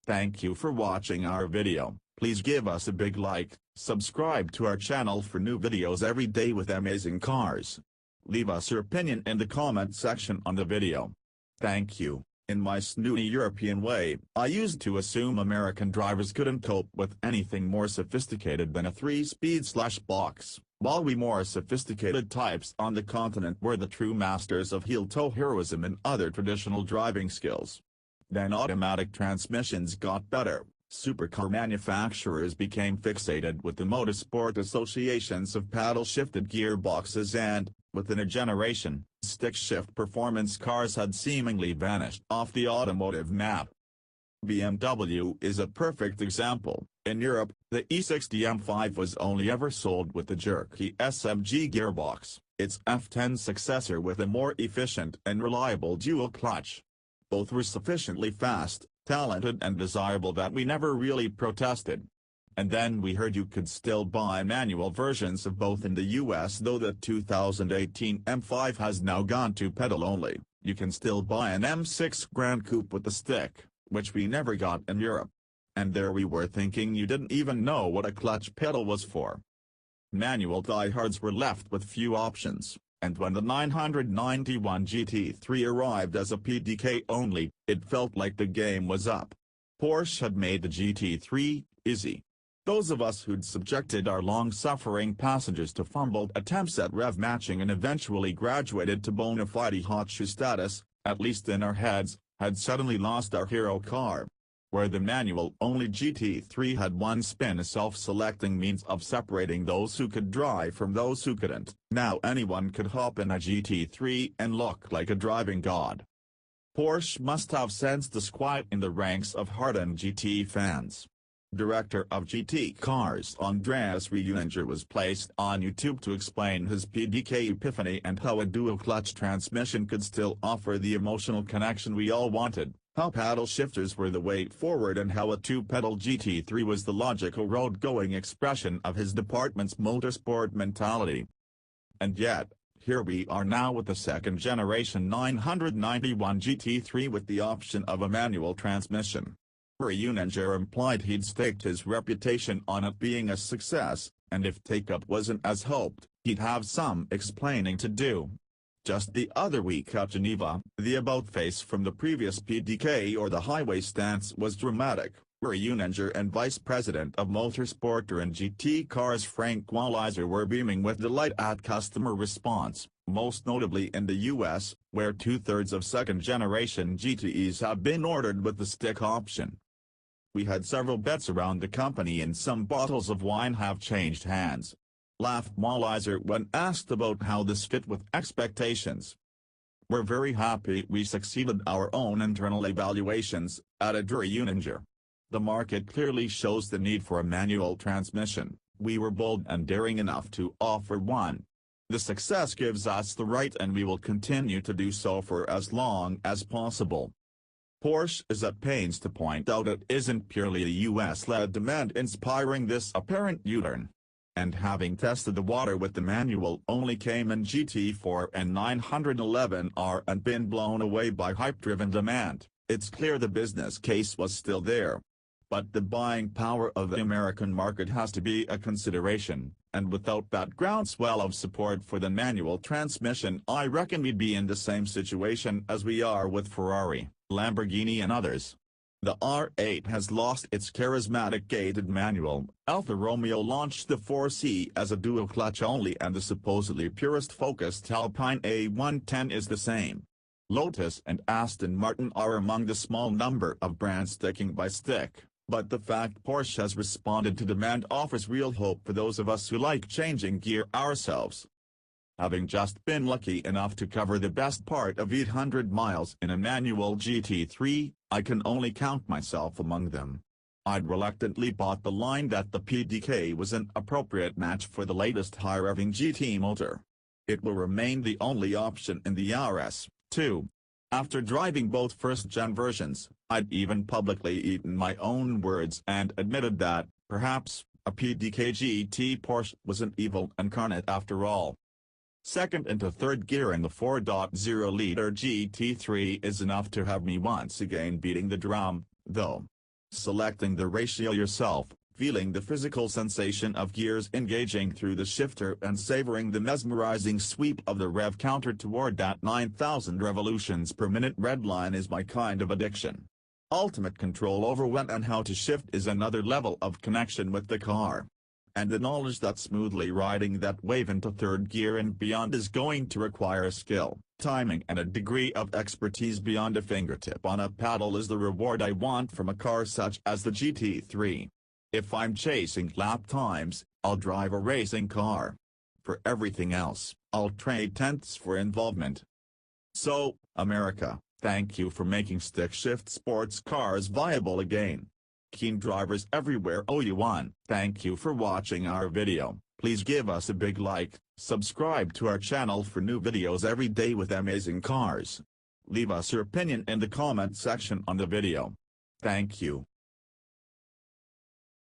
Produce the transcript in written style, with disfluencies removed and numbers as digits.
Thank you for watching our video. Please give us a big like, subscribe to our channel for new videos every day with amazing cars. Leave us your opinion in the comment section on the video. Thank you. In my snooty European way, I used to assume American drivers couldn't cope with anything more sophisticated than a 3-speed slushbox, while we more sophisticated types on the continent were the true masters of heel-toe heroism and other traditional driving skills. Then automatic transmissions got better, supercar manufacturers became fixated with the motorsport associations of paddle-shifted gearboxes and, within a generation, stick-shift performance cars had seemingly vanished off the automotive map. BMW is a perfect example. In Europe, the E60 M5 was only ever sold with the jerky SMG gearbox, its F10 successor with a more efficient and reliable dual clutch. Both were sufficiently fast, talented and desirable that we never really protested. And then we heard you could still buy manual versions of both in the US, though the 2018 M5 has now gone to pedal only. You can still buy an M6 Gran Coupe with a stick, which we never got in Europe. And there we were thinking you didn't even know what a clutch pedal was for. Manual diehards were left with few options, and when the 991 GT3 arrived as a PDK only, it felt like the game was up. Porsche had made the GT3 easy. Those of us who'd subjected our long-suffering passengers to fumbled attempts at rev matching and eventually graduated to bona fide hot shoe status, at least in our heads, had suddenly lost our hero car. Where the manual-only GT3 had one spin, a self-selecting means of separating those who could drive from those who couldn't, now anyone could hop in a GT3 and look like a driving god. Porsche must have sensed the squat in the ranks of hardened GT fans. Director of GT Cars Andreas Reuninger was placed on YouTube to explain his PDK epiphany and how a dual-clutch transmission could still offer the emotional connection we all wanted, how paddle shifters were the way forward and how a two-pedal GT3 was the logical road-going expression of his department's motorsport mentality. And yet, here we are now with the second-generation 991 GT3 with the option of a manual transmission. Reuninger implied he'd staked his reputation on it being a success, and if take-up wasn't as hoped, he'd have some explaining to do. Just the other week at Geneva, the about-face from the previous PDK or the highway stance was dramatic. Reuninger and Vice President of Motorsport and GT Cars Frank Walliser were beaming with delight at customer response, most notably in the US, where two-thirds of second-generation GTEs have been ordered with the stick option. We had several bets around the company and some bottles of wine have changed hands. Laughed Walliser when asked about how this fit with expectations. We're very happy we succeeded our own internal evaluations, added Reuninger. The market clearly shows the need for a manual transmission. We were bold and daring enough to offer one. The success gives us the right and we will continue to do so for as long as possible. Porsche is at pains to point out it isn't purely a US-led demand inspiring this apparent U-turn. And having tested the water with the manual-only Cayman GT4 and 911R and been blown away by hype-driven demand, it's clear the business case was still there. But the buying power of the American market has to be a consideration, and without that groundswell of support for the manual transmission, I reckon we'd be in the same situation as we are with Ferrari, Lamborghini and others. The R8 has lost its charismatic gated manual, Alfa Romeo launched the 4C as a dual-clutch only and the supposedly purist-focused Alpine A110 is the same. Lotus and Aston Martin are among the small number of brands sticking by stick, but the fact Porsche has responded to demand offers real hope for those of us who like changing gear ourselves. Having just been lucky enough to cover the best part of 800 miles in a manual GT3, I can only count myself among them. I'd reluctantly bought the line that the PDK was an appropriate match for the latest high-revving GT motor. It will remain the only option in the RS, too. After driving both first-gen versions, I'd even publicly eaten my own words and admitted that, perhaps, a PDK GT Porsche was an evil incarnate after all. Second into third gear in the 4.0-liter GT3 is enough to have me once again beating the drum, though. selecting the ratio yourself, feeling the physical sensation of gears engaging through the shifter and savoring the mesmerizing sweep of the rev counter toward that 9,000 revolutions per minute red line is my kind of addiction. Ultimate control over when and how to shift is another level of connection with the car. And the knowledge that smoothly riding that wave into third gear and beyond is going to require skill, timing and a degree of expertise beyond a fingertip on a paddle is the reward I want from a car such as the GT3. If I'm chasing lap times, I'll drive a racing car. For everything else, I'll trade tenths for involvement. So, America, thank you for making stick-shift sports cars viable again. Keen drivers everywhere owe you one. Thank you for watching our video. Please give us a big like, subscribe to our channel for new videos every day with amazing cars. Leave us your opinion in the comment section on the video. Thank you.